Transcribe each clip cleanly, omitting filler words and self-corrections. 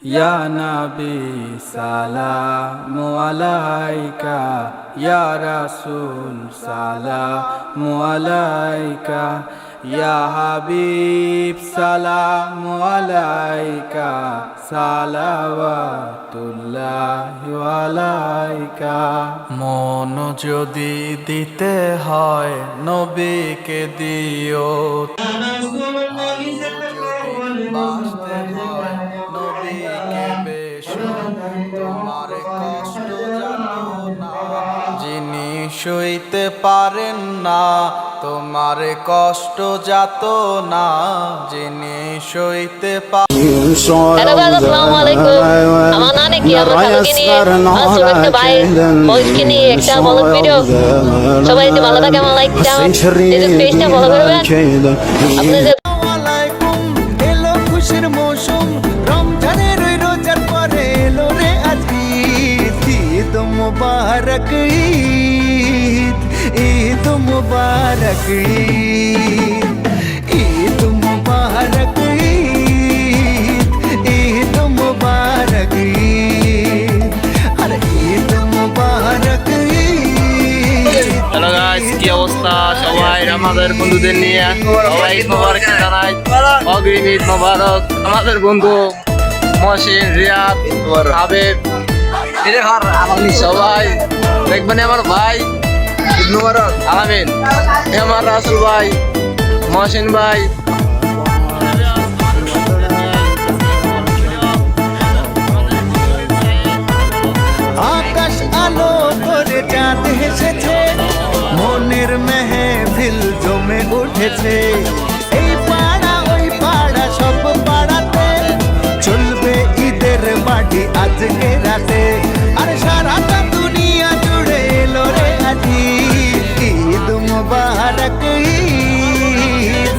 ইয়া নবী সালামু আলাইকা, ইয়া রাসূল সালামু আলাইকা, ইয়া হাবিব সালামু আলাইকা, সালাওয়াতুল্লাহি আলাইকা। মন যদি দিতে হয় নবীকে দিও, বাঁচতে হয় নবীকে বেশো, তোমার কষ্ট জানো না যিনি সইতে পারেন না, তোমার কষ্ট যাত না যিনি সইতে পারেন। হ্যালো গাইস, আসসালামু আলাইকুম। আমার নানিকে আমার খালুকে নিয়ে আসলে একটা ভাই বয়সকে নিয়ে একটা ব্লগ ভিডিও। সবাই যদি ভালো থাকে আমার লাইক দাও, নিজের পেজটা ফলো করবেন। আপনাদের এলো খুশির মৌসুম, রমজানের রোজার পরে এলো রে আজ ঈদ। ঈদ মুবারক ঈদ, ঈদ মুবারক ঈদ, ঈদ মুবারক ঈদ, ঈদ মুবারক ঈদ, আরে ঈদ মুবারক ঈদ। হ্যালো গাইস, কি অবস্থা সবাই? আমাদের বন্ধুদের নিয়ে সবাই ঈদ মোবারক জানাই, অগ্রিম ঈদ মোবারক। আমাদের বন্ধু মহসিন, রিয়াদ, হাবিব, সবাই দেখবেন। আমার ভাই ঈদ মোবারক আলামিন, আমার রাসুল ভাই, মহসিন ভাই। আকাশ আলো করে চাঁদ হেসেছে, মনের মেহফিল জমে উঠেছে। এই পাড়া ওই পাড়া সব পাড়াতে চলবে ঈদের বাড়ি আজকে রাতে। আর সারাটা দুনিয়া জুড়ে এলো রে আজ ঈদ। ঈদ মুবারক ঈদ,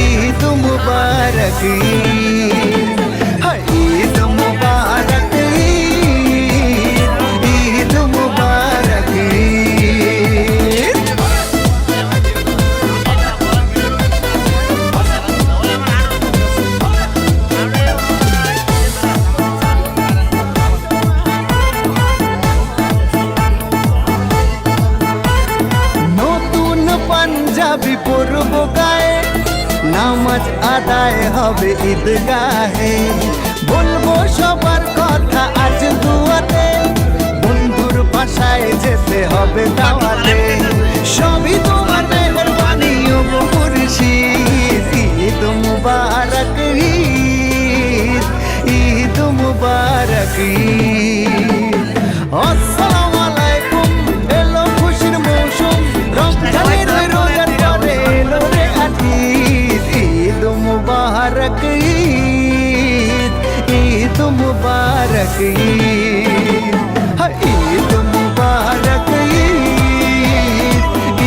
ঈদ মুবারক ঈদ, হায় ঈদ মুবারক ঈদ, ঈদ মুবারক ঈদ। নতুন পাঞ্জাবি পরব গায়ে, নামাজ আদায় হবে ঈদগাহে। বলবো সবার কথা আজ দুয়াতে, বন্ধুর বাসায় যেতে হবে দাওয়াতে। সবই তোমার মেহেরবানি ও মুর্শিদ। ঈদ মুবারক ঈদ, ঈদ মুবারক ঈদ। আসসালামু আলাইকুম, এলো খুশির মৌসুম, রমজানের রোজার পরে এলো রে আজ ঈদ। ঈদ মুবারক ঈদ, ঈদ মুবারক ঈদ, হায় ঈদ মুবারক ঈদ,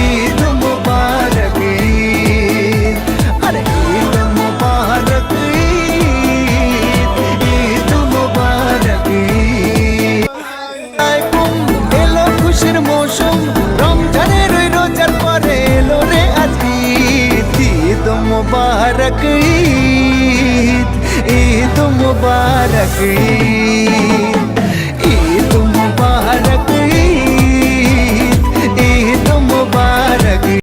ঈদ মুবারক ঈদ, আরে ঈদ মুবারক ঈদ, ঈদ মুবারক ঈদ। এলো খুশির মৌসুম, রমজানের রোজার পরে এলো রে আজ ঈদ। ঈদ মুবারক ঈদ, ঈদ মুবারক ঈদ।